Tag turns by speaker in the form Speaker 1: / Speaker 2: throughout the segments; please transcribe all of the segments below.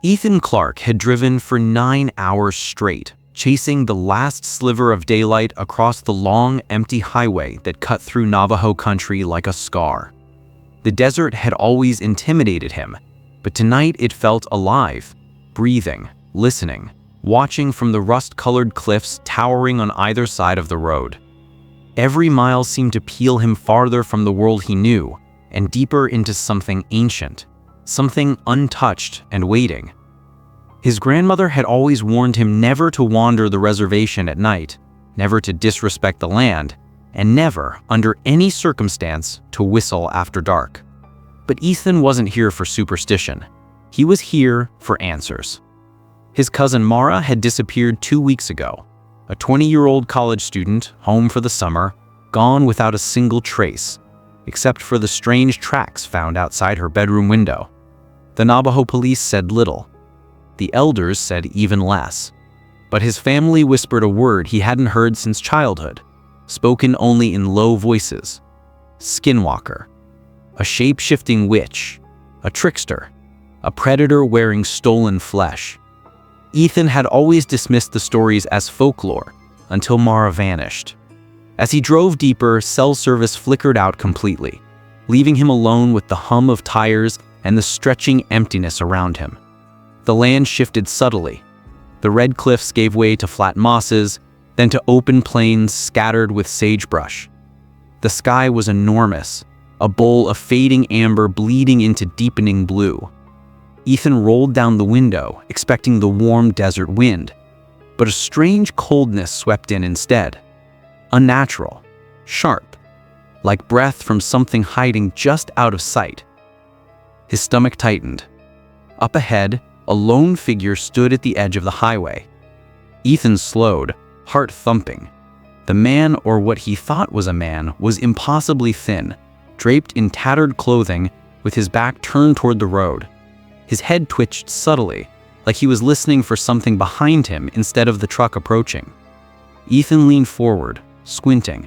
Speaker 1: Ethan Clark had driven for 9 hours straight, chasing the last sliver of daylight across the long, empty highway that cut through Navajo country like a scar. The desert had always intimidated him, but tonight it felt alive, breathing, listening, watching from the rust-colored cliffs towering on either side of the road. Every mile seemed to peel him farther from the world he knew and deeper into something ancient, something untouched and waiting. His grandmother had always warned him never to wander the reservation at night, never to disrespect the land, and never, under any circumstance, to whistle after dark. But Ethan wasn't here for superstition. He was here for answers. His cousin Mara had disappeared 2 weeks ago, a 20-year-old college student, home for the summer, gone without a single trace, except for the strange tracks found outside her bedroom window. The Navajo police said little. The elders said even less. But his family whispered a word he hadn't heard since childhood, spoken only in low voices. SkinWalker. A shape-shifting witch. A trickster. A predator wearing stolen flesh. Ethan had always dismissed the stories as folklore, until Mara vanished. As he drove deeper, cell service flickered out completely, leaving him alone with the hum of tires and the stretching emptiness around him. The land shifted subtly. The red cliffs gave way to flat mosses, then to open plains scattered with sagebrush. The sky was enormous, a bowl of fading amber bleeding into deepening blue. Ethan rolled down the window, expecting the warm desert wind, but a strange coldness swept in instead. Unnatural, sharp, like breath from something hiding just out of sight. His stomach tightened. Up ahead, a lone figure stood at the edge of the highway. Ethan slowed, heart thumping. The man, or what he thought was a man, was impossibly thin, draped in tattered clothing, with his back turned toward the road. His head twitched subtly, like he was listening for something behind him instead of the truck approaching. Ethan leaned forward, squinting.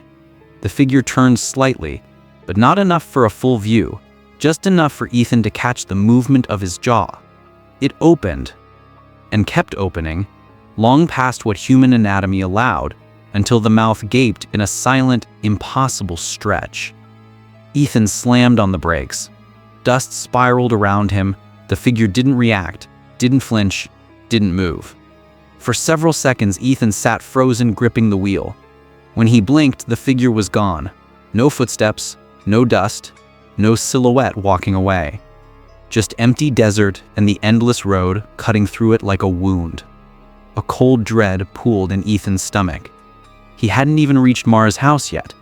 Speaker 1: The figure turned slightly, but not enough for a full view, just enough for Ethan to catch the movement of his jaw. It opened, and kept opening, long past what human anatomy allowed, until the mouth gaped in a silent, impossible stretch. Ethan slammed on the brakes. Dust spiraled around him. The figure didn't react, didn't flinch, didn't move. For several seconds, Ethan sat frozen, gripping the wheel. When he blinked, the figure was gone. No footsteps, no dust, no silhouette walking away. Just empty desert and the endless road cutting through it like a wound. A cold dread pooled in Ethan's stomach. He hadn't even reached Mara's house yet,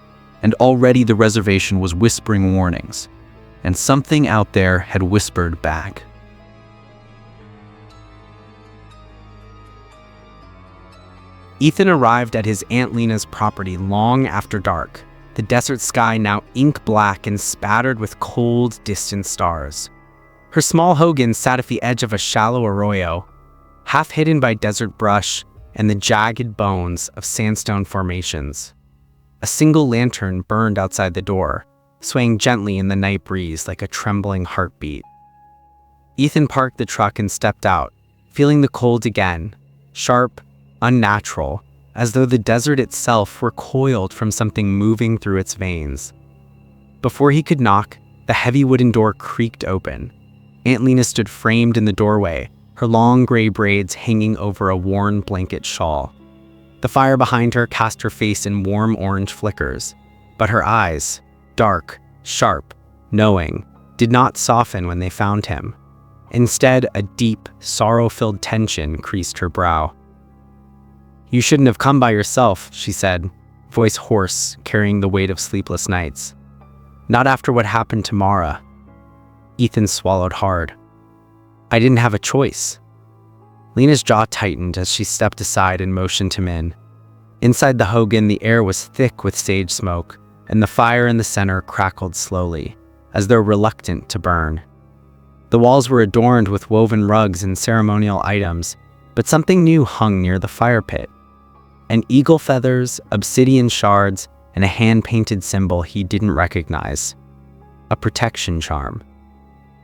Speaker 1: and already the reservation was whispering warnings. And something out there had whispered back.
Speaker 2: Ethan arrived at his Aunt Lena's property long after dark, the desert sky now ink black and spattered with cold, distant stars. Her small hogan sat at the edge of a shallow arroyo, half hidden by desert brush and the jagged bones of sandstone formations. A single lantern burned outside the door, swaying gently in the night breeze like a trembling heartbeat. Ethan parked the truck and stepped out, feeling the cold again, sharp, unnatural, as though the desert itself were coiled from something moving through its veins. Before he could knock, the heavy wooden door creaked open. Aunt Lena stood framed in the doorway, her long gray braids hanging over a worn blanket shawl. The fire behind her cast her face in warm orange flickers, but her eyes, dark, sharp, knowing, did not soften when they found him. Instead, a deep, sorrow-filled tension creased her brow. "You shouldn't have come by yourself," she said, voice hoarse, carrying the weight of sleepless nights. "Not after what happened to Mara." Ethan swallowed hard. "I didn't have a choice." Lena's jaw tightened as she stepped aside and motioned him in. Inside the hogan, the air was thick with sage smoke, and the fire in the center crackled slowly, as though reluctant to burn. The walls were adorned with woven rugs and ceremonial items, but something new hung near the fire pit. An eagle feathers, obsidian shards, and a hand-painted symbol he didn't recognize. A protection charm.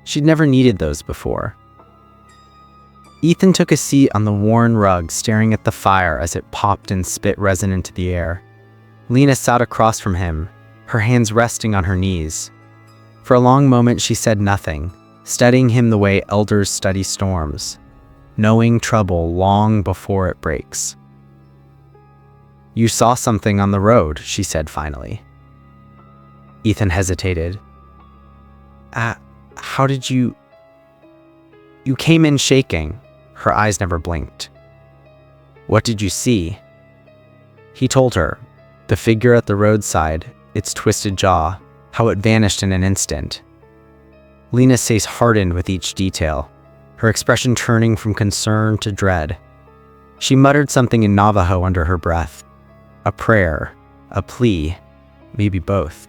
Speaker 2: She'd never needed those before. Ethan took a seat on the worn rug, staring at the fire as it popped and spit resin into the air. Lena sat across from him, her hands resting on her knees. For a long moment she said nothing, studying him the way elders study storms, knowing trouble long before it breaks. "You saw something on the road," she said finally. Ethan hesitated. How did you... You came in shaking." Her eyes never blinked. "What did you see?" He told her, the figure at the roadside, its twisted jaw, how it vanished in an instant. Lena's face hardened with each detail, her expression turning from concern to dread. She muttered something in Navajo under her breath, a prayer, a plea, maybe both,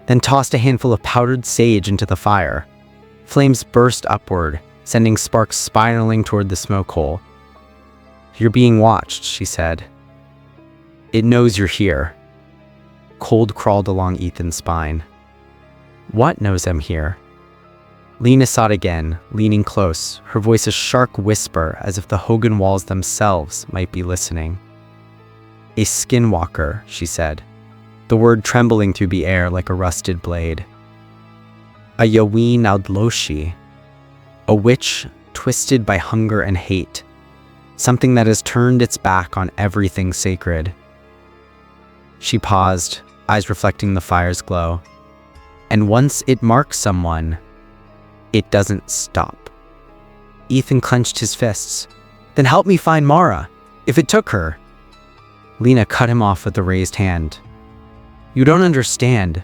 Speaker 2: then tossed a handful of powdered sage into the fire. Flames burst upward, sending sparks spiraling toward the smoke hole. "You're being watched," she said. "It knows you're here." Cold crawled along Ethan's spine. "What knows I'm here?" Lena sought again, leaning close, her voice a sharp whisper as if the Hogan walls themselves might be listening. "A SkinWalker," she said, the word trembling through the air like a rusted blade. "A Yaween Audloshi, a witch twisted by hunger and hate, something that has turned its back on everything sacred." She paused, eyes reflecting the fire's glow. "And once it marks someone, it doesn't stop." Ethan clenched his fists. "Then help me find Mara, if it took her." Lena cut him off with a raised hand. "You don't understand.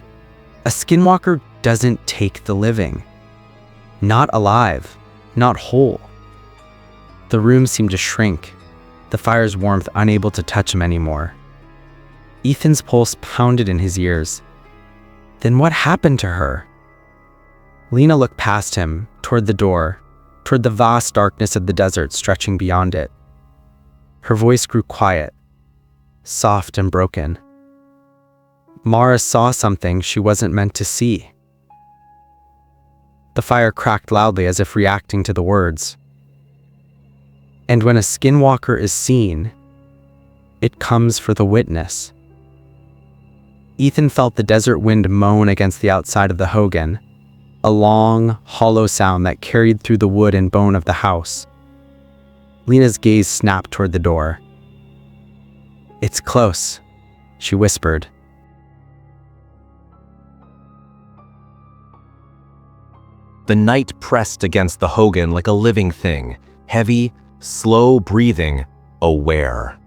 Speaker 2: A SkinWalker doesn't take the living. Not alive, not whole." The room seemed to shrink, the fire's warmth unable to touch him anymore. Ethan's pulse pounded in his ears. Then what happened to her? Lena looked past him, toward the door, toward the vast darkness of the desert stretching beyond it. Her voice grew quiet, soft and broken. Mara saw something she wasn't meant to see. The fire cracked loudly as if reacting to the words. "And when a SkinWalker is seen, it comes for the witness." Ethan felt the desert wind moan against the outside of the Hogan, a long, hollow sound that carried through the wood and bone of the house. Lena's gaze snapped toward the door. "It's close," she whispered.
Speaker 1: The night pressed against the Hogan like a living thing, heavy, slow breathing, aware.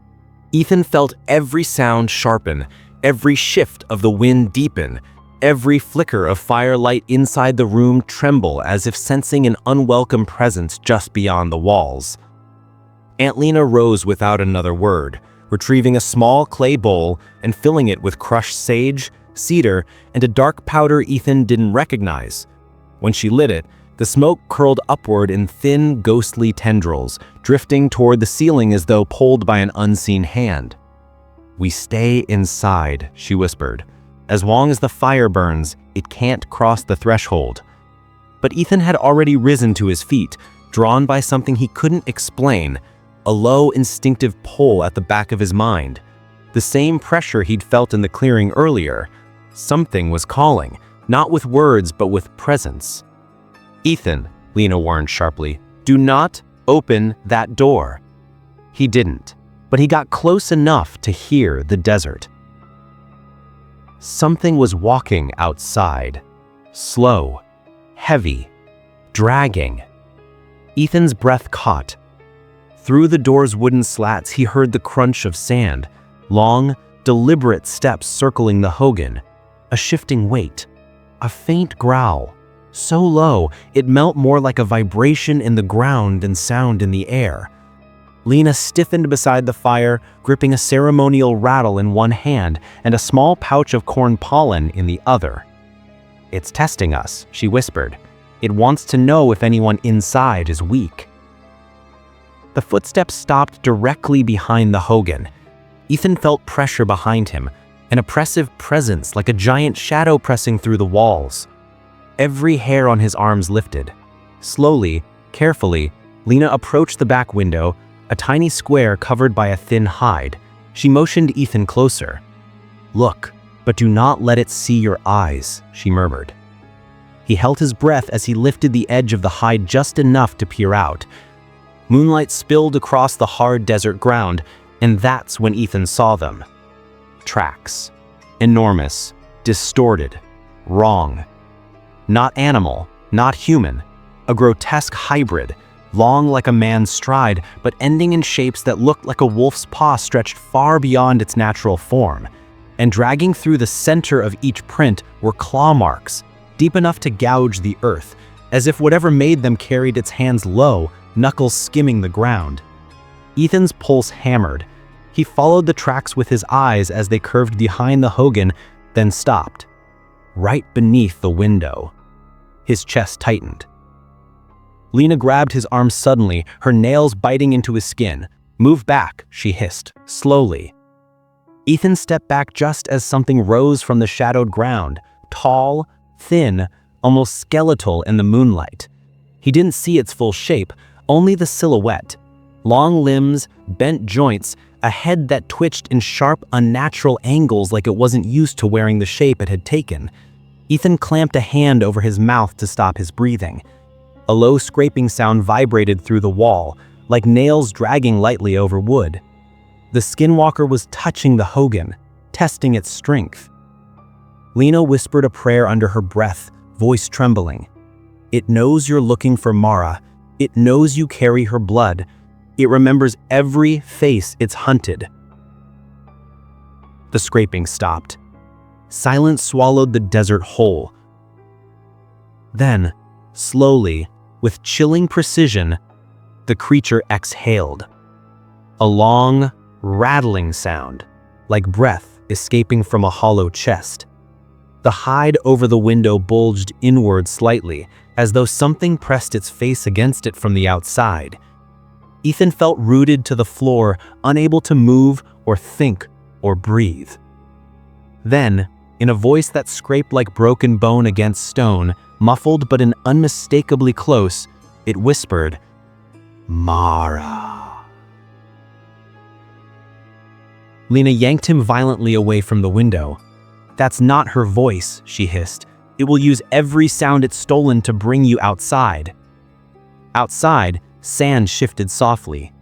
Speaker 1: Ethan felt every sound sharpen, every shift of the wind deepen, every flicker of firelight inside the room tremble as if sensing an unwelcome presence just beyond the walls. Aunt Lena rose without another word, retrieving a small clay bowl and filling it with crushed sage, cedar, and a dark powder Ethan didn't recognize. When she lit it, the smoke curled upward in thin, ghostly tendrils, drifting toward the ceiling as though pulled by an unseen hand. "We stay inside," she whispered. "As long as the fire burns, it can't cross the threshold." But Ethan had already risen to his feet, drawn by something he couldn't explain, a low, instinctive pull at the back of his mind. The same pressure he'd felt in the clearing earlier. Something was calling. Not with words, but with presence. "Ethan," Lena warned sharply, "do not open that door." He didn't, but he got close enough to hear the desert. Something was walking outside, slow, heavy, dragging. Ethan's breath caught. Through the door's wooden slats, he heard the crunch of sand, long, deliberate steps circling the Hogan, a shifting weight. A faint growl, so low it felt more like a vibration in the ground than sound in the air. Lena stiffened beside the fire, gripping a ceremonial rattle in one hand and a small pouch of corn pollen in the other. "It's testing us," she whispered. "It wants to know if anyone inside is weak." The footsteps stopped directly behind the Hogan. Ethan felt pressure behind him, an oppressive presence like a giant shadow pressing through the walls. Every hair on his arms lifted. Slowly, carefully,
Speaker 2: Lena approached the back window, a tiny square covered by a thin hide. She motioned Ethan closer. "Look, but do not let it see your eyes," she murmured. He held his breath as he lifted the edge of the hide just enough to peer out. Moonlight spilled across the hard desert ground, and that's when Ethan saw them. Tracks. Enormous. Distorted. Wrong. Not animal, not human. A grotesque hybrid, long like a man's stride, but ending in shapes that looked like a wolf's paw stretched far beyond its natural form. And dragging through the center of each print were claw marks, deep enough to gouge the earth, as if whatever made them carried its hands low, knuckles skimming the ground. Ethan's pulse hammered. He followed the tracks with his eyes as they curved behind the hogan, then stopped. Right beneath the window. His chest tightened. Lena grabbed his arm suddenly, her nails biting into his skin. "Move back," she hissed, slowly. Ethan stepped back just as something rose from the shadowed ground, tall, thin, almost skeletal in the moonlight. He didn't see its full shape, only the silhouette. Long limbs, bent joints, a head that twitched in sharp, unnatural angles like it wasn't used to wearing the shape it had taken. Ethan clamped a hand over his mouth to stop his breathing. A low scraping sound vibrated through the wall, like nails dragging lightly over wood. The SkinWalker was touching the hogan, testing its strength. Lena whispered a prayer under her breath, voice trembling. "It knows you're looking for Mara. It knows you carry her blood. It remembers every face it's hunted." The scraping stopped. Silence swallowed the desert whole. Then, slowly, with chilling precision, the creature exhaled. A long, rattling sound, like breath escaping from a hollow chest. The hide over the window bulged inward slightly, as though something pressed its face against it from the outside. Ethan felt rooted to the floor, unable to move or think or breathe. Then, in a voice that scraped like broken bone against stone, muffled but unmistakably close, it whispered, "Mara." Lena yanked him violently away from the window. "That's not her voice," she hissed. "It will use every sound it's stolen to bring you outside." Outside, sand shifted softly.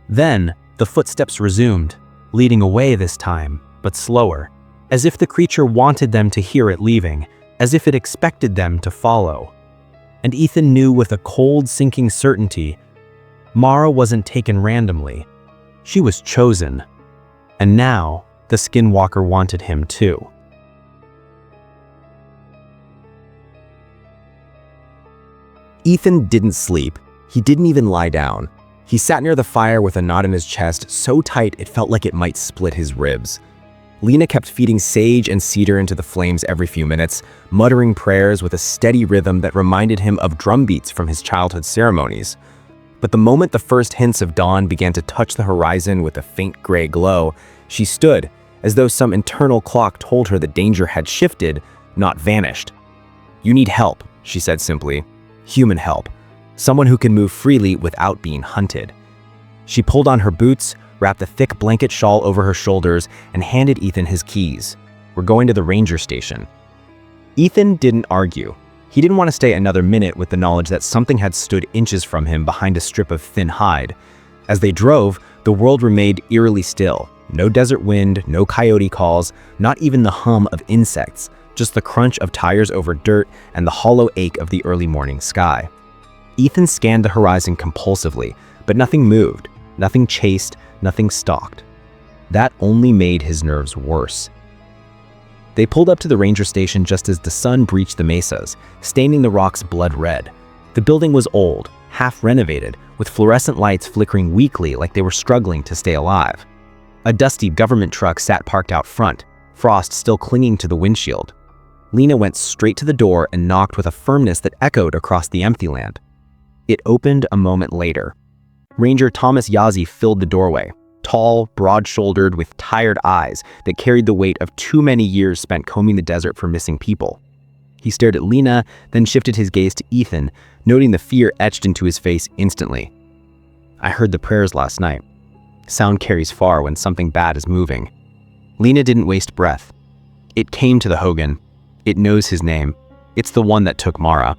Speaker 2: Then, the footsteps resumed, leading away this time, but slower, as if the creature wanted them to hear it leaving, as if it expected them to follow. And Ethan knew with a cold, sinking certainty, Mara wasn't taken randomly. She was chosen. And now, the SkinWalker wanted him too.
Speaker 3: Ethan didn't sleep. He didn't even lie down. He sat near the fire with a knot in his chest so tight it felt like it might split his ribs. Lena kept feeding sage and cedar into the flames every few minutes, muttering prayers with a steady rhythm that reminded him of drum beats from his childhood ceremonies. But the moment the first hints of dawn began to touch the horizon with a faint gray glow, she stood, as though some internal clock told her that danger had shifted, not vanished. "You need help," she said simply. "Human help. Someone who can move freely without being hunted." She pulled on her boots, wrapped a thick blanket shawl over her shoulders, and handed Ethan his keys. "We're going to the ranger station." Ethan didn't argue. He didn't want to stay another minute with the knowledge that something had stood inches from him behind a strip of thin hide. As they drove, the world remained eerily still. No desert wind, no coyote calls, not even the hum of insects, just the crunch of tires over dirt and the hollow ache of the early morning sky. Ethan scanned the horizon compulsively, but nothing moved, nothing chased, nothing stalked. That only made his nerves worse. They pulled up to the ranger station just as the sun breached the mesas, staining the rocks blood red. The building was old, half renovated, with fluorescent lights flickering weakly like they were struggling to stay alive. A dusty government truck sat parked out front, frost still clinging to the windshield. Lena went straight to the door and knocked with a firmness that echoed across the empty land. It opened a moment later. Ranger Thomas Yazzie filled the doorway, tall, broad-shouldered, with tired eyes that carried the weight of too many years spent combing the desert for missing people. He stared at Lena, then shifted his gaze to Ethan, noting the fear etched into his face instantly. I heard the prayers last night. Sound carries far when something bad is moving. Lena didn't waste breath. It came to the Hogan. It knows his name. It's the one that took Mara.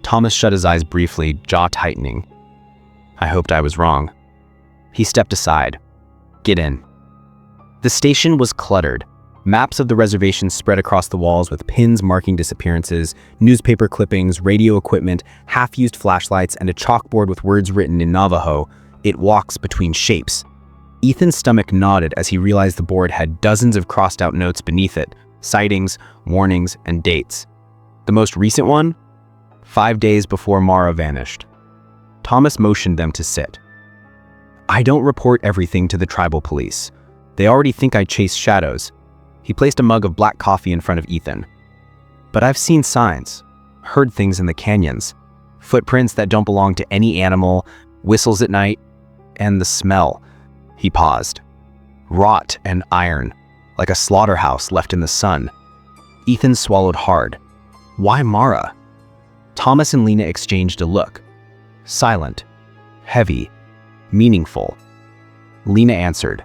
Speaker 3: Thomas shut his eyes briefly, jaw tightening. I hoped I was wrong. He stepped aside. Get in. The station was cluttered. Maps of the reservation spread across the walls with pins marking disappearances, newspaper clippings, radio equipment, half-used flashlights, and a chalkboard with words written in Navajo. It walks between shapes. Ethan's stomach nodded as he realized the board had dozens of crossed-out notes beneath it, sightings, warnings, and dates. The most recent one? 5 days before Mara vanished. Thomas motioned them to sit. I don't report everything to the tribal police. They already think I chase shadows. He placed a mug of black coffee in front of Ethan. But I've seen signs, heard things in the canyons, footprints that don't belong to any animal, whistles at night, and the smell. He paused. Rot and iron, like a slaughterhouse left in the sun. Ethan swallowed hard. Why Mara? Thomas and Lena exchanged a look. Silent, heavy, meaningful. Lena answered,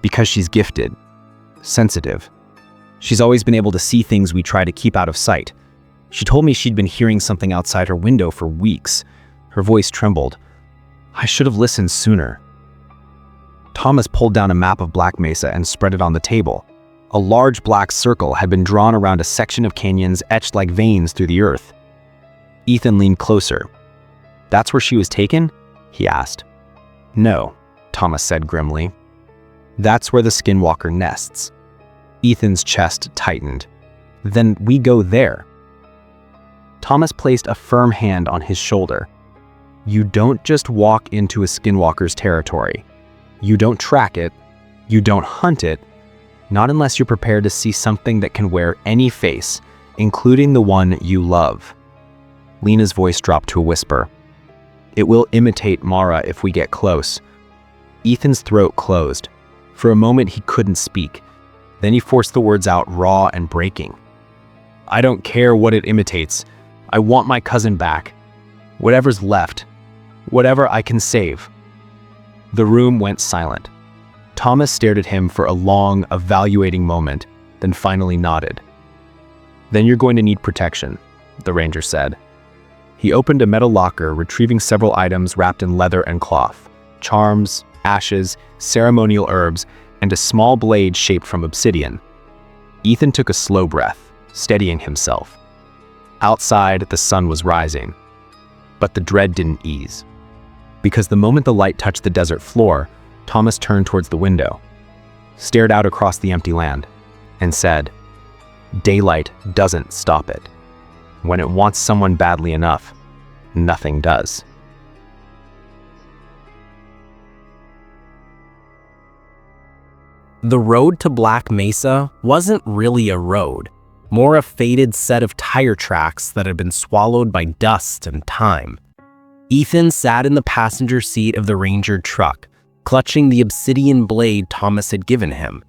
Speaker 3: because she's gifted, sensitive. She's always been able to see things we try to keep out of sight. She told me she'd been hearing something outside her window for weeks. Her voice trembled. I should have listened sooner. Thomas pulled down a map of Black Mesa and spread it on the table. A large black circle had been drawn around a section of canyons etched like veins through the earth. Ethan leaned closer. That's where she was taken? He asked. No, Thomas said grimly. That's where the SkinWalker nests. Ethan's chest tightened. Then we go there. Thomas placed a firm hand on his shoulder. You don't just walk into a SkinWalker's territory. You don't track it. You don't hunt it. Not unless you're prepared to see something that can wear any face, including the one you love. Lena's voice dropped to a whisper. It will imitate Mara if we get close. Ethan's throat closed. For a moment, he couldn't speak. Then he forced the words out raw and breaking. I don't care what it imitates. I want my cousin back. Whatever's left. Whatever I can save. The room went silent. Thomas stared at him for a long, evaluating moment, then finally nodded. Then you're going to need protection, the ranger said. He opened a metal locker, retrieving several items wrapped in leather and cloth, charms, ashes, ceremonial herbs, and a small blade shaped from obsidian. Ethan took a slow breath, steadying himself. Outside, the sun was rising, but the dread didn't ease. Because the moment the light touched the desert floor, Thomas turned towards the window, stared out across the empty land, and said, Daylight doesn't stop it. When it wants someone badly enough, nothing does.
Speaker 2: The road to Black Mesa wasn't really a road, more a faded set of tire tracks that had been swallowed by dust and time. Ethan sat in the passenger seat of the Ranger truck, clutching the obsidian blade Thomas had given him.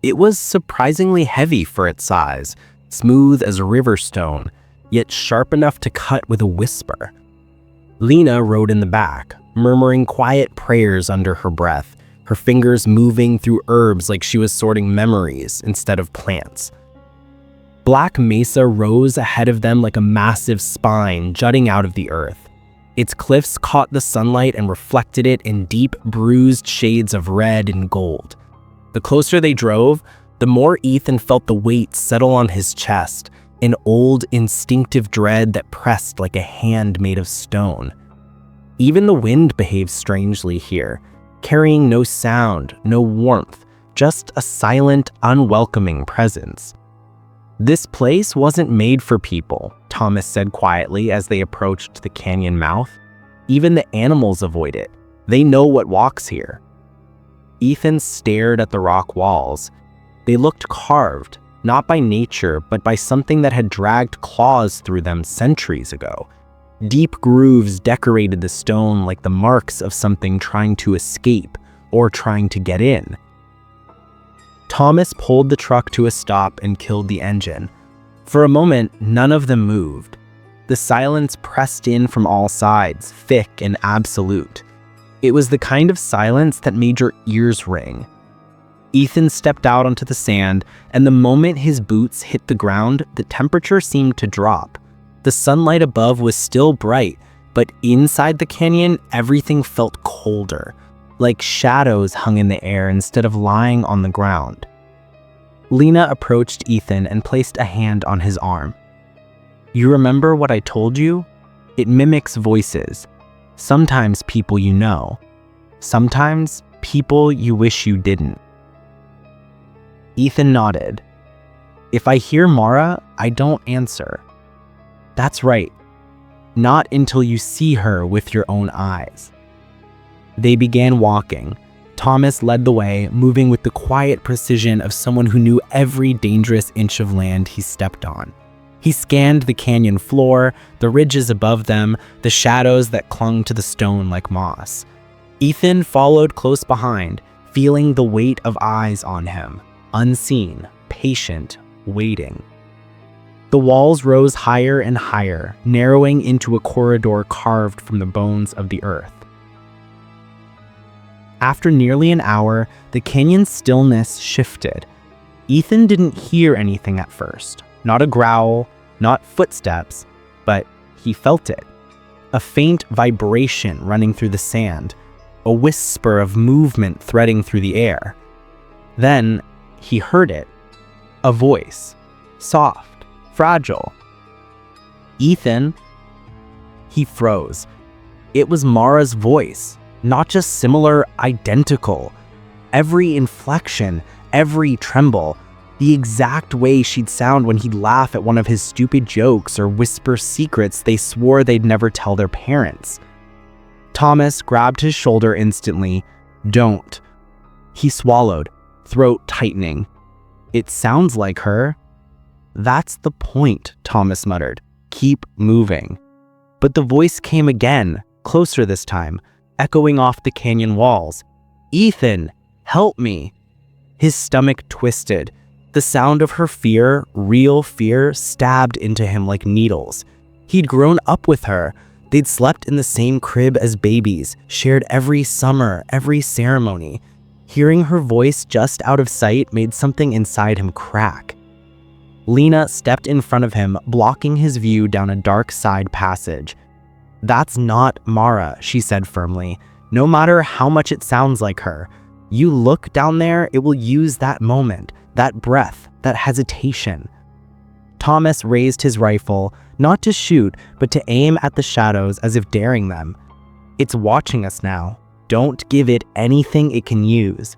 Speaker 2: It was surprisingly heavy for its size, smooth as a river stone, yet sharp enough to cut with a whisper. Lena rode in the back, murmuring quiet prayers under her breath, her fingers moving through herbs like she was sorting memories instead of plants. Black Mesa rose ahead of them like a massive spine jutting out of the earth. Its cliffs caught the sunlight and reflected it in deep, bruised shades of red and gold. The closer they drove, the more Ethan felt the weight settle on his chest, an old, instinctive dread that pressed like a hand made of stone. Even the wind behaved strangely here, carrying no sound, no warmth, just a silent, unwelcoming presence. This place wasn't made for people, Thomas said quietly as they approached the canyon mouth. Even the animals avoid it. They know what walks here. Ethan stared at the rock walls. They looked carved, not by nature, but by something that had dragged claws through them centuries ago. Deep grooves decorated the stone like the marks of something trying to escape or trying to get in. Thomas pulled the truck to a stop and killed the engine. For a moment, none of them moved. The silence pressed in from all sides, thick and absolute. It was the kind of silence that made your ears ring. Ethan stepped out onto the sand, and the moment his boots hit the ground, the temperature seemed to drop. The sunlight above was still bright, but inside the canyon, everything felt colder, like shadows hung in the air instead of lying on the ground. Lena approached Ethan and placed a hand on his arm. "You remember what I told you? It mimics voices. Sometimes people you know. Sometimes people you wish you didn't." Ethan nodded. "If I hear Mara, I don't answer." "That's right. Not until you see her with your own eyes." They began walking. Thomas led the way, moving with the quiet precision of someone who knew every dangerous inch of land he stepped on. He scanned the canyon floor, the ridges above them, the shadows that clung to the stone like moss. Ethan followed close behind, feeling the weight of eyes on him, unseen, patient, waiting. The walls rose higher and higher, narrowing into a corridor carved from the bones of the earth. After nearly an hour, the canyon's stillness shifted. Ethan didn't hear anything at first. Not a growl, not footsteps, but he felt it. A faint vibration running through the sand, a whisper of movement threading through the air. Then he heard it. A voice, soft, fragile. "Ethan?" He froze. It was Mara's voice, not just similar, identical. Every inflection, every tremble, the exact way she'd sound when he'd laugh at one of his stupid jokes or whisper secrets they swore they'd never tell their parents. Thomas grabbed his shoulder instantly. "Don't." He swallowed, throat tightening. "It sounds like her." "That's the point," Thomas muttered. "Keep moving." But the voice came again, closer this time, echoing off the canyon walls. "Ethan, help me." His stomach twisted. The sound of her fear, real fear, stabbed into him like needles. He'd grown up with her. They'd slept in the same crib as babies, shared every summer, every ceremony. Hearing her voice just out of sight made something inside him crack. Lena stepped in front of him, blocking his view down a dark side passage. "That's not Mara," she said firmly. "No matter how much it sounds like her. You look down there, it will use that moment, that breath, that hesitation." Thomas raised his rifle, not to shoot, but to aim at the shadows as if daring them. "It's watching us now. Don't give it anything it can use."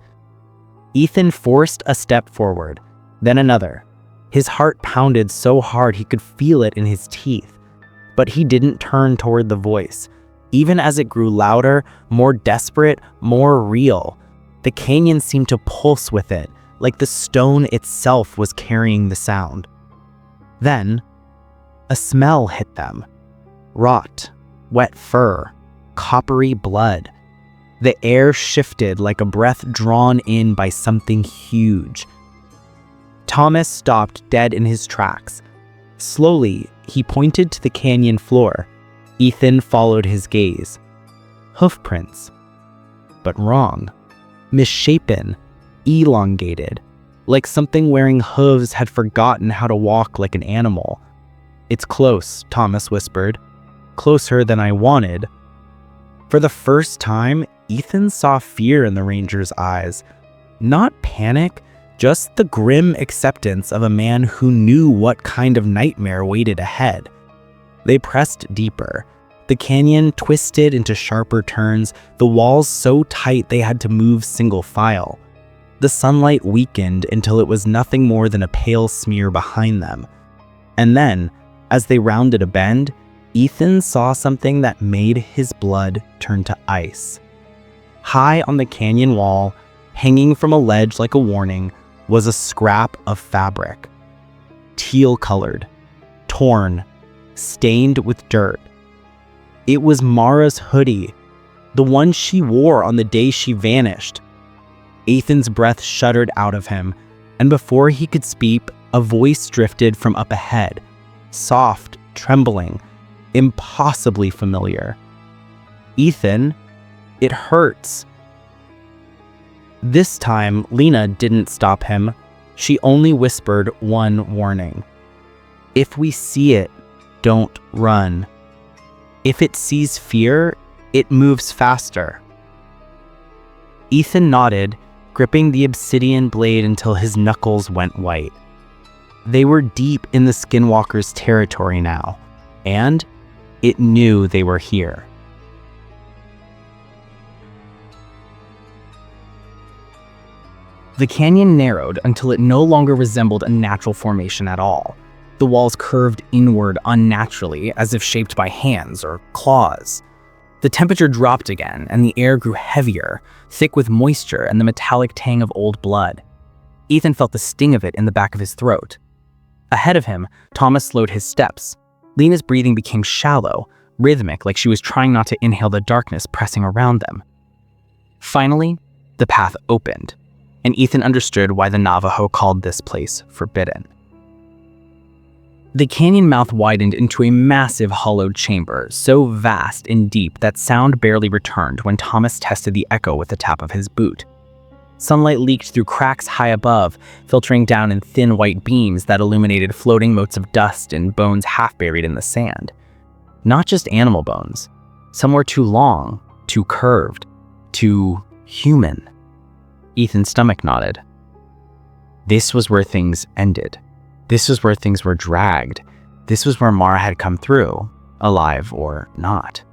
Speaker 2: Ethan forced a step forward, then another. His heart pounded so hard he could feel it in his teeth. But he didn't turn toward the voice. Even as it grew louder, more desperate, more real, the canyon seemed to pulse with it, like the stone itself was carrying the sound. Then, a smell hit them. Rot, wet fur, coppery blood. The air shifted like a breath drawn in by something huge. Thomas stopped dead in his tracks. Slowly, he pointed to the canyon floor. Ethan followed his gaze. Hoofprints. But wrong. Misshapen. Elongated. Like something wearing hooves had forgotten how to walk like an animal. "It's close," Thomas whispered. "Closer than I wanted." For the first time, Ethan saw fear in the ranger's eyes. Not panic, just the grim acceptance of a man who knew what kind of nightmare waited ahead. They pressed deeper. The canyon twisted into sharper turns, the walls so tight they had to move single file. The sunlight weakened until it was nothing more than a pale smear behind them. And then, as they rounded a bend, Ethan saw something that made his blood turn to ice. High on the canyon wall, hanging from a ledge like a warning, was a scrap of fabric. Teal-colored, torn, stained with dirt. It was Mara's hoodie, the one she wore on the day she vanished. Ethan's breath shuddered out of him, and before he could speak, A voice drifted from up ahead, soft, trembling, impossibly familiar. "Ethan, it hurts." This time, Lena didn't stop him. She only whispered one warning. "If we see it, don't run. If it sees fear, it moves faster." Ethan nodded, gripping the obsidian blade until his knuckles went white. They were deep in the SkinWalker's territory now, and it knew they were here. The canyon narrowed until it no longer resembled a natural formation at all. The walls curved inward unnaturally, as if shaped by hands or claws. The temperature dropped again, and the air grew heavier, thick with moisture and the metallic tang of old blood. Ethan felt the sting of it in the back of his throat. Ahead of him, Thomas slowed his steps. Lena's breathing became shallow, rhythmic, like she was trying not to inhale the darkness pressing around them. Finally, the path opened, and Ethan understood why the Navajo called this place forbidden. The canyon mouth widened into a massive hollowed chamber, so vast and deep that sound barely returned when Thomas tested the echo with the tap of his boot. Sunlight leaked through cracks high above, filtering down in thin white beams that illuminated floating motes of dust and bones half buried in the sand. Not just animal bones. Some were too long, too curved, too human. Ethan's stomach nodded. This was where things ended. This was where things were dragged. This was where Mara had come through, alive or not.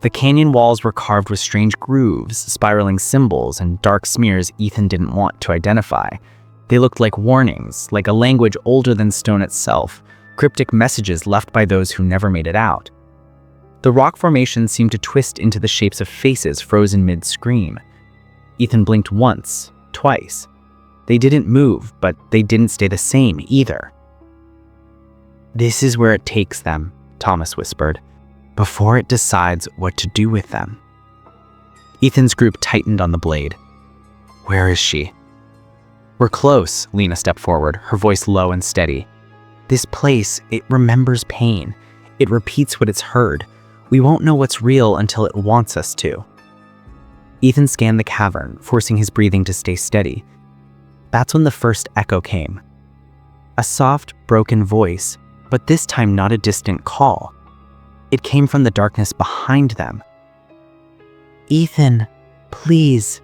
Speaker 2: The canyon walls were carved with strange grooves, spiraling symbols, and dark smears Ethan didn't want to identify. They looked like warnings, like a language older than stone itself, cryptic messages left by those who never made it out. The rock formation seemed to twist into the shapes of faces frozen mid-scream. Ethan blinked once, twice. They didn't move, but they didn't stay the same either. "This is where it takes them," Thomas whispered, "before it decides what to do with them." Ethan's grip tightened on the blade. "Where is she?" "We're close," Lena stepped forward, her voice low and steady. "This place, it remembers pain. It repeats what it's heard. We won't know what's real until it wants us to." Ethan scanned the cavern, forcing his breathing to stay steady. That's when the first echo came. A soft, broken voice, but this time not a distant call. It came from the darkness behind them. "Ethan, please."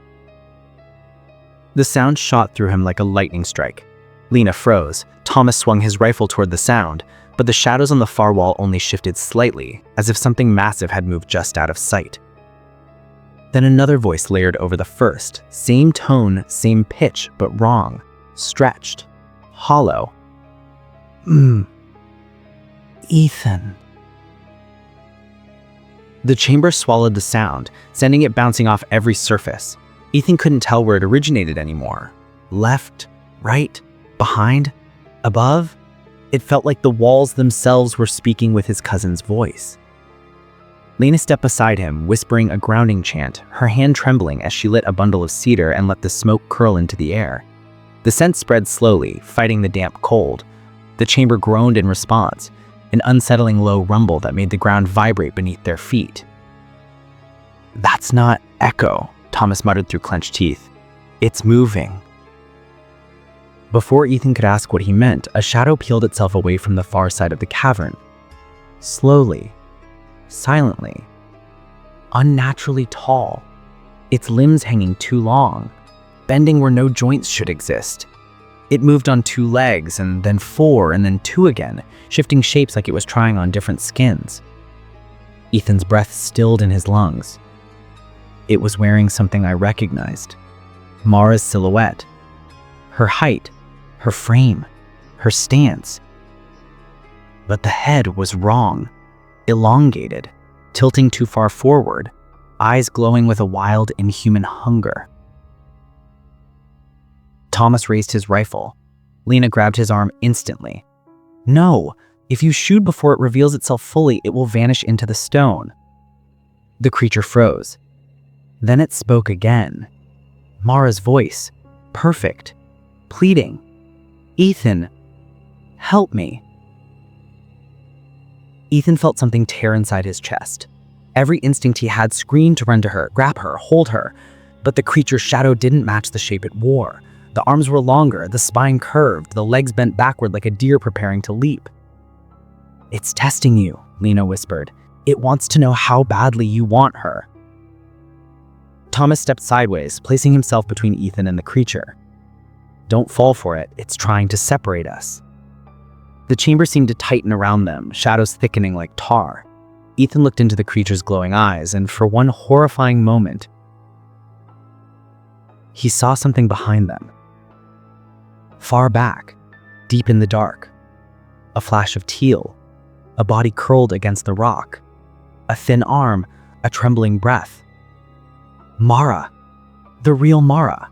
Speaker 2: The sound shot through him like a lightning strike. Lena froze. Thomas swung his rifle toward the sound, but the shadows on the far wall only shifted slightly, as if something massive had moved just out of sight. Then another voice layered over the first, same tone, same pitch, but wrong, stretched, hollow. Ethan." The chamber swallowed the sound, sending it bouncing off every surface. Ethan couldn't tell where it originated anymore. Left, right, behind, above. It felt like the walls themselves were speaking with his cousin's voice. Lena stepped beside him, whispering a grounding chant, her hand trembling as she lit a bundle of cedar and let the smoke curl into the air. The scent spread slowly, fighting the damp cold. The chamber groaned in response, an unsettling low rumble that made the ground vibrate beneath their feet. "That's not echo," Thomas muttered through clenched teeth. "It's moving." Before Ethan could ask what he meant, a shadow peeled itself away from the far side of the cavern. Slowly, silently, unnaturally tall, its limbs hanging too long, bending where no joints should exist. It moved on 2 legs, and then 4, and then 2 again, shifting shapes like it was trying on different skins. Ethan's breath stilled in his lungs. It was wearing something I recognized. Mara's silhouette. Her height, her frame, her stance. But the head was wrong. Elongated, tilting too far forward, eyes glowing with a wild, inhuman hunger. Thomas raised his rifle. Lena grabbed his arm instantly. "No! If you shoot before it reveals itself fully, it will vanish into the stone." The creature froze. Then it spoke again. Mara's voice, perfect, pleading. "Ethan, Help me." Ethan felt something tear inside his chest. Every instinct he had screamed to run to her, grab her, hold her. But the creature's shadow didn't match the shape it wore. The arms were longer, the spine curved, the legs bent backward like a deer preparing to leap. "It's testing you," Lena whispered. "It wants to know how badly you want her." Thomas stepped sideways, placing himself between Ethan and the creature. "Don't fall for it. It's trying to separate us." The chamber seemed to tighten around them, shadows thickening like tar. Ethan looked into the creature's glowing eyes, and for one horrifying moment, he saw something behind them. Far back, deep in the dark, a flash of teal, a body curled against the rock, a thin arm, a trembling breath. Mara, the real Mara.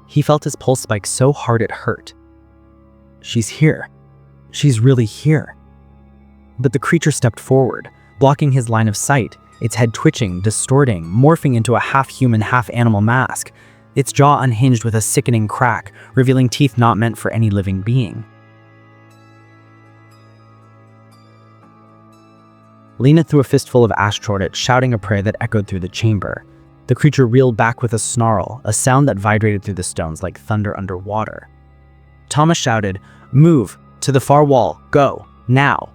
Speaker 2: He felt his pulse spike so hard it hurt. She's here. She's really here. But the creature stepped forward, blocking his line of sight, its head twitching, distorting, morphing into a half-human, half-animal mask, its jaw unhinged with a sickening crack, revealing teeth not meant for any living being. Lena threw a fistful of ash toward it, shouting a prayer that echoed through the chamber. The creature reeled back with a snarl, a sound that vibrated through the stones like thunder underwater. Thomas shouted, "Move! To the far wall! Go! Now!"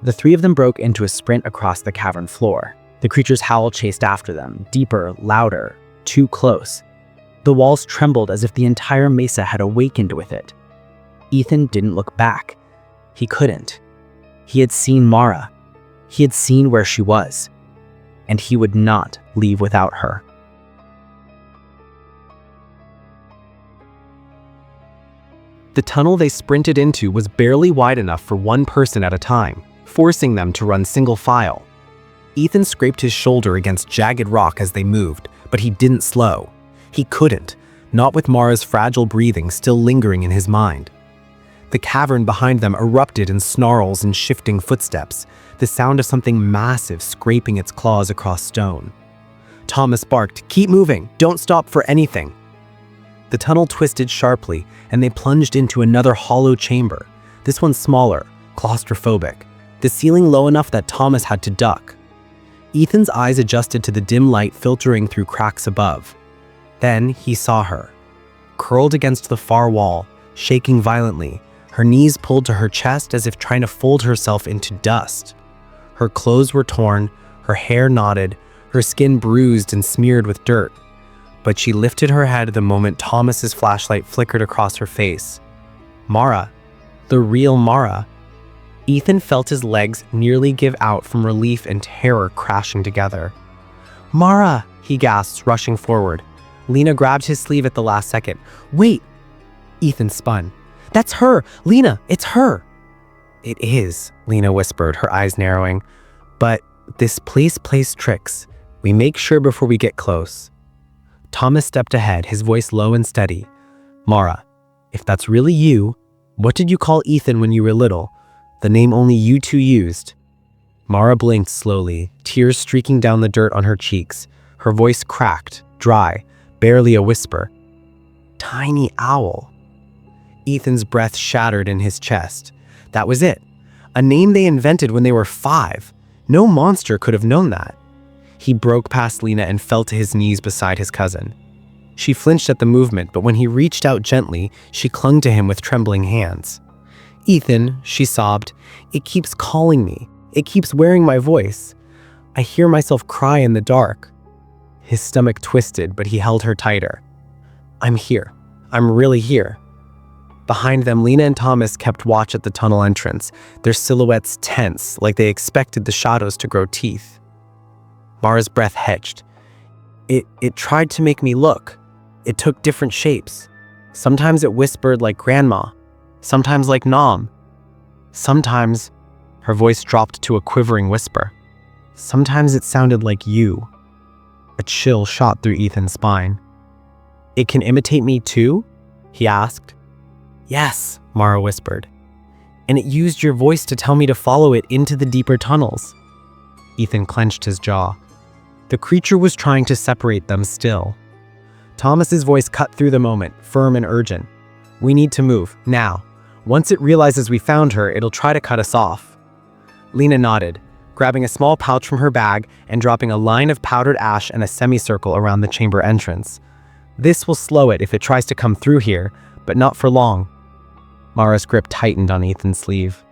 Speaker 2: The three of them broke into a sprint across the cavern floor. The creature's howl chased after them, deeper, louder, too close. The walls trembled as if the entire mesa had awakened with it. Ethan didn't look back. He couldn't. He had seen Mara. He had seen where she was. And he would not leave without her.
Speaker 3: The tunnel they sprinted into was barely wide enough for one person at a time, forcing them to run single file. Ethan scraped his shoulder against jagged rock as they moved, but he didn't slow. He couldn't, not with Mara's fragile breathing still lingering in his mind. The cavern behind them erupted in snarls and shifting footsteps, the sound of something massive scraping its claws across stone. Thomas barked, "Keep moving, don't stop for anything." The tunnel twisted sharply, and they plunged into another hollow chamber, this one smaller, claustrophobic, the ceiling low enough that Thomas had to duck. Ethan's eyes adjusted to the dim light filtering through cracks above. Then he saw her, curled against the far wall, shaking violently, her knees pulled to her chest as if trying to fold herself into dust. Her clothes were torn, her hair knotted, her skin bruised and smeared with dirt. But she lifted her head the moment Thomas's flashlight flickered across her face. Mara, the real Mara. Ethan felt his legs nearly give out from relief and terror crashing together. "Mara!" he gasped, rushing forward. Lena grabbed his sleeve at the last second. "Wait!" Ethan spun. "That's her! Lena, it's her!" "It is," Lena whispered, her eyes narrowing. "But this place plays tricks. We make sure before we get close." Thomas stepped ahead, his voice low and steady. "Mara, if that's really you, what did you call Ethan when you were little? The name only you two used." Mara blinked slowly, tears streaking down the dirt on her cheeks. Her voice cracked, dry, barely a whisper. "Tiny Owl." Ethan's breath shattered in his chest. That was it. A name they invented when they were 5. No monster could have known that. He broke past Lena and fell to his knees beside his cousin. She flinched at the movement, but when he reached out gently, she clung to him with trembling hands. "Ethan," she sobbed, "it keeps calling me. It keeps wearing my voice. I hear myself cry in the dark." His stomach twisted, but he held her tighter. "I'm here. I'm really here." Behind them, Lena and Thomas kept watch at the tunnel entrance, their silhouettes tense, like they expected the shadows to grow teeth. Mara's breath hedged. It tried to make me look. It took different shapes. Sometimes it whispered like Grandma. Sometimes like Nom. Sometimes, her voice dropped to a quivering whisper. Sometimes it sounded like you. A chill shot through Ethan's spine. "It can imitate me too?" he asked. "Yes," Mara whispered. "And it used your voice to tell me to follow it into the deeper tunnels." Ethan clenched his jaw. The creature was trying to separate them still. Thomas's voice cut through the moment, firm and urgent. "We need to move, now. Once it realizes we found her, it'll try to cut us off." Lena nodded, grabbing a small pouch from her bag and dropping a line of powdered ash and a semicircle around the chamber entrance. "This will slow it if it tries to come through here, but not for long." Mara's grip tightened on Ethan's sleeve.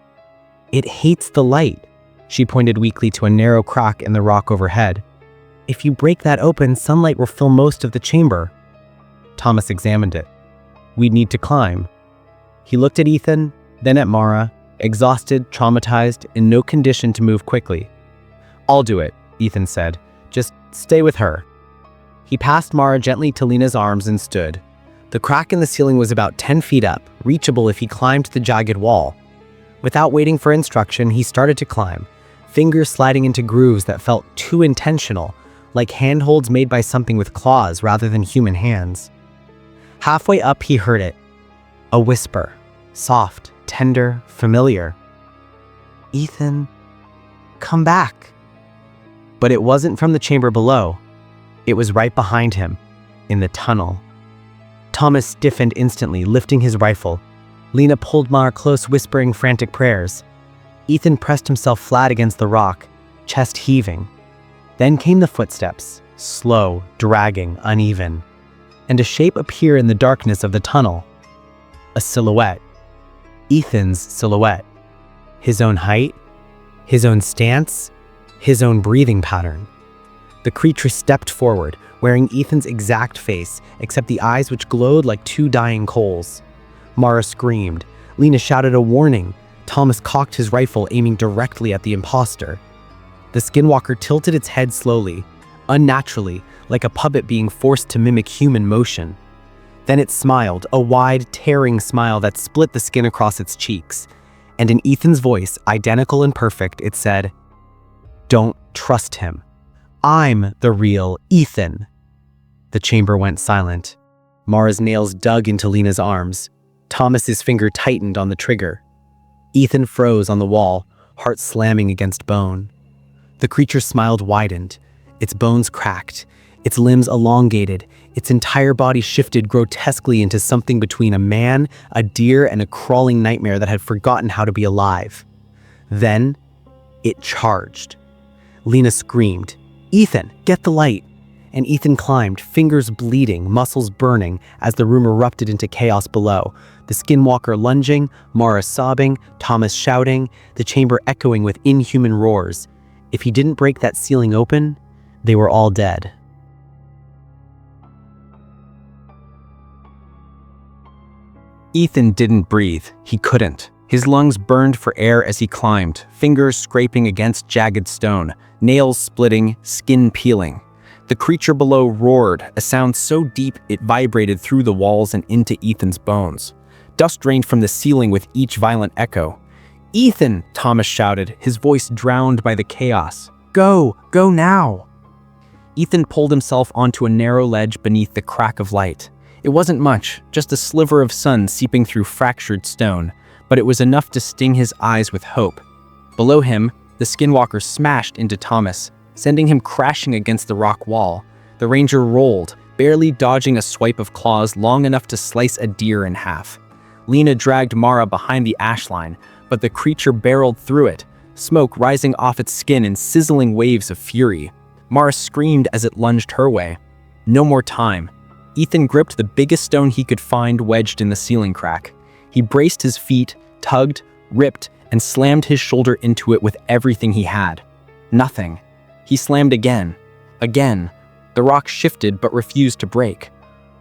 Speaker 3: "It hates the light." She pointed weakly to a narrow crack in the rock overhead. "If you break that open, sunlight will fill most of the chamber." Thomas examined it. "We'd need to climb." He looked at Ethan, then at Mara, exhausted, traumatized, in no condition to move quickly. "I'll do it," Ethan said. "Just stay with her." He passed Mara gently to Lena's arms and stood. The crack in the ceiling was about 10 feet up, reachable if he climbed the jagged wall. Without waiting for instruction, he started to climb, fingers sliding into grooves that felt too intentional, like handholds made by something with claws rather than human hands. Halfway up, he heard it. A whisper, soft, tender, familiar. "Ethan, come back." But it wasn't from the chamber below. It was right behind him, in the tunnel. Thomas stiffened instantly, lifting his rifle. Lena pulled Mara close, whispering frantic prayers. Ethan pressed himself flat against the rock, chest heaving. Then came the footsteps, slow, dragging, uneven, and a shape appear in the darkness of the tunnel. A silhouette. Ethan's silhouette. His own height, his own stance, his own breathing pattern. The creature stepped forward, wearing Ethan's exact face, except the eyes which glowed like two dying coals. Mara screamed. Lena shouted a warning. Thomas cocked his rifle, aiming directly at the imposter. The SkinWalker tilted its head slowly, unnaturally, like a puppet being forced to mimic human motion. Then it smiled, a wide, tearing smile that split the skin across its cheeks. And in Ethan's voice, identical and perfect, it said, "Don't trust him. I'm the real Ethan." The chamber went silent. Mara's nails dug into Lena's arms. Thomas's finger tightened on the trigger. Ethan froze on the wall, heart slamming against bone. The creature smiled widened. Its bones cracked, its limbs elongated, its entire body shifted grotesquely into something between a man, a deer, and a crawling nightmare that had forgotten how to be alive. Then, it charged. Lena screamed, "Ethan, get the light!" And Ethan climbed, fingers bleeding, muscles burning, as the room erupted into chaos below. The SkinWalker lunging, Mara sobbing, Thomas shouting, the chamber echoing with inhuman roars. If he didn't break that ceiling open, they were all dead. Ethan didn't breathe. He couldn't. His lungs burned for air as he climbed, fingers scraping against jagged stone, nails splitting, skin peeling. The creature below roared, a sound so deep it vibrated through the walls and into Ethan's bones. Dust rained from the ceiling with each violent echo. "Ethan!" Thomas shouted, his voice drowned by the chaos. Go now!" Ethan pulled himself onto a narrow ledge beneath the crack of light. It wasn't much, just a sliver of sun seeping through fractured stone, but it was enough to sting his eyes with hope. Below him, the SkinWalker smashed into Thomas, sending him crashing against the rock wall. The ranger rolled, barely dodging a swipe of claws long enough to slice a deer in half. Lena dragged Mara behind the ash line, but the creature barreled through it, smoke rising off its skin in sizzling waves of fury. Mara screamed as it lunged her way. No more time. Ethan gripped the biggest stone he could find wedged in the ceiling crack. He braced his feet, tugged, ripped, and slammed his shoulder into it with everything he had. Nothing. He slammed again. Again. The rock shifted but refused to break.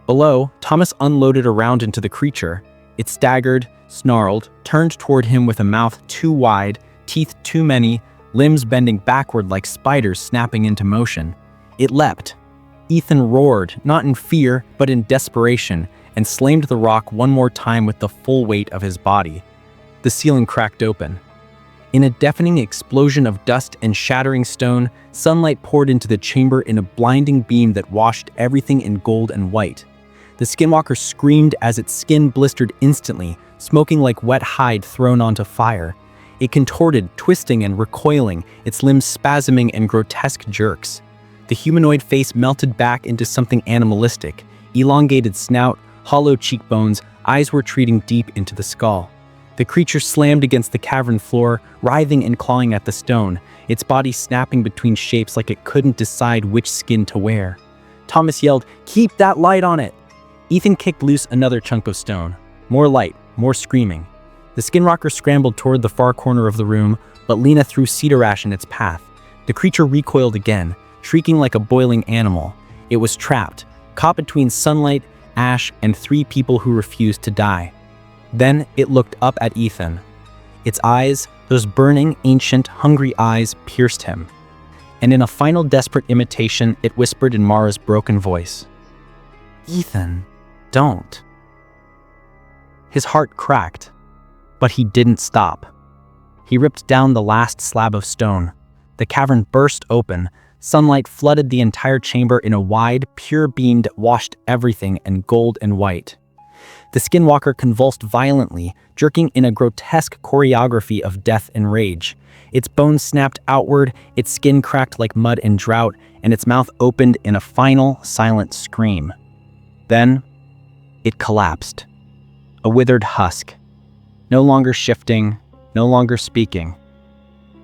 Speaker 3: Below, Thomas unloaded a round into the creature. It staggered, snarled, turned toward him with a mouth too wide, teeth too many, limbs bending backward like spiders snapping into motion. It leapt. Ethan roared, not in fear, but in desperation, and slammed the rock one more time with the full weight of his body. The ceiling cracked open. In a deafening explosion of dust and shattering stone, sunlight poured into the chamber in a blinding beam that washed everything in gold and white. The SkinWalker screamed as its skin blistered instantly, smoking like wet hide thrown onto fire. It contorted, twisting and recoiling, its limbs spasming in grotesque jerks. The humanoid face melted back into something animalistic. Elongated snout, hollow cheekbones, eyes were retreating deep into the skull.
Speaker 2: The creature slammed against the cavern floor, writhing and clawing at the stone, its body snapping between shapes like it couldn't decide which skin to wear. Thomas yelled, "Keep that light on it!" Ethan kicked loose another chunk of stone. More light, more screaming. The SkinWalker scrambled toward the far corner of the room, but Lena threw cedar ash in its path. The creature recoiled again, shrieking like a boiling animal. It was trapped, caught between sunlight, ash, and 3 people who refused to die. Then it looked up at Ethan. Its eyes, those burning, ancient, hungry eyes, pierced him. And in a final desperate imitation, it whispered in Mara's broken voice, "Ethan, don't." His heart cracked, but he didn't stop. He ripped down the last slab of stone. The cavern burst open. Sunlight flooded the entire chamber in a wide, pure beam that washed everything in gold and white. The SkinWalker convulsed violently, jerking in a grotesque choreography of death and rage. Its bones snapped outward, its skin cracked like mud in drought, and its mouth opened in a final, silent scream. Then, it collapsed. A withered husk. No longer shifting, no longer speaking.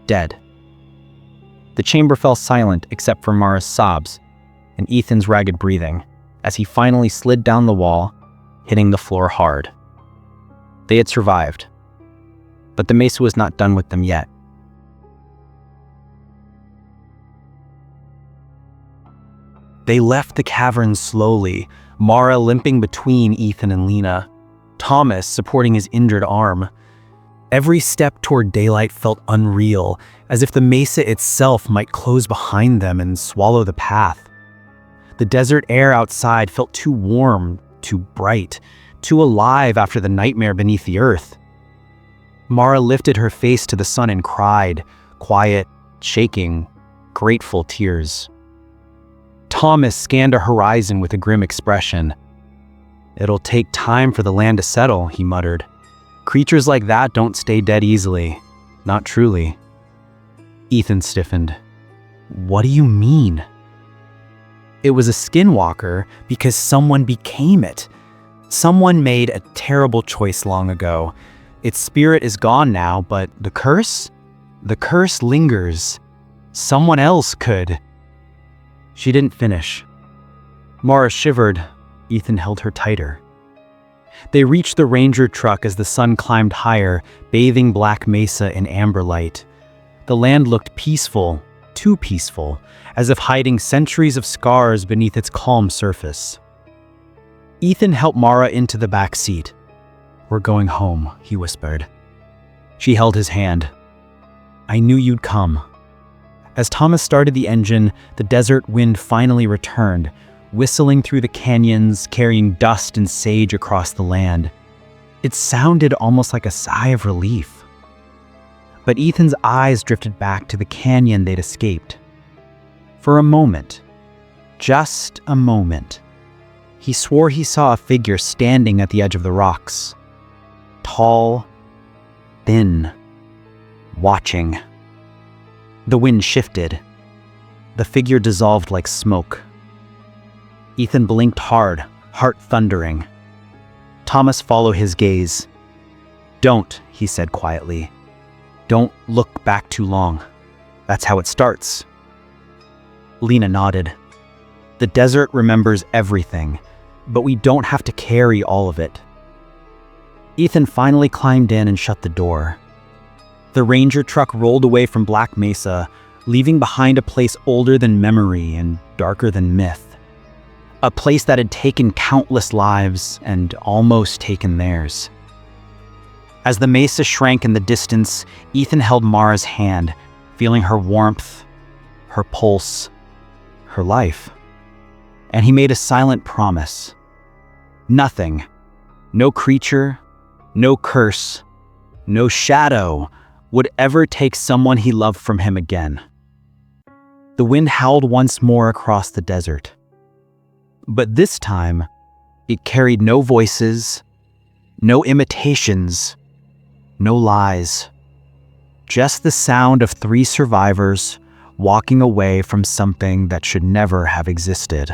Speaker 2: Dead. The chamber fell silent except for Mara's sobs and Ethan's ragged breathing as he finally slid down the wall, hitting the floor hard. They had survived, but the mesa was not done with them yet. They left the cavern slowly, Mara limping between Ethan and Lena, Thomas supporting his injured arm. Every step toward daylight felt unreal, as if the mesa itself might close behind them and swallow the path. The desert air outside felt too warm, too bright, too alive after the nightmare beneath the earth. Mara lifted her face to the sun and cried, quiet, shaking, grateful tears. Thomas scanned a horizon with a grim expression. "It'll take time for the land to settle," he muttered. "Creatures like that don't stay dead easily. Not truly." Ethan stiffened. "What do you mean?" "It was a SkinWalker because someone became it. Someone made a terrible choice long ago. Its spirit is gone now, but the curse? The curse lingers. Someone else could." She didn't finish. Mara shivered. Ethan held her tighter. They reached the ranger truck as the sun climbed higher, bathing Black Mesa in amber light. The land looked peaceful, too peaceful, as if hiding centuries of scars beneath its calm surface. Ethan helped Mara into the back seat. "We're going home," he whispered. She held his hand. "I knew you'd come." As Thomas started the engine, the desert wind finally returned, whistling through the canyons, carrying dust and sage across the land. It sounded almost like a sigh of relief. But Ethan's eyes drifted back to the canyon they'd escaped. For a moment, just a moment, he swore he saw a figure standing at the edge of the rocks. Tall, thin, watching. The wind shifted. The figure dissolved like smoke. Ethan blinked hard, heart thundering. Thomas followed his gaze. "Don't," he said quietly. "Don't look back too long. That's how it starts." Lena nodded. "The desert remembers everything, but we don't have to carry all of it." Ethan finally climbed in and shut the door. The ranger truck rolled away from Black Mesa, leaving behind a place older than memory and darker than myth. A place that had taken countless lives and almost taken theirs. As the mesa shrank in the distance, Ethan held Mara's hand, feeling her warmth, her pulse, her life. And he made a silent promise. Nothing, no creature, no curse, no shadow would ever take someone he loved from him again. The wind howled once more across the desert. But this time, it carried no voices, no imitations, no lies. Just the sound of 3 survivors walking away from something that should never have existed.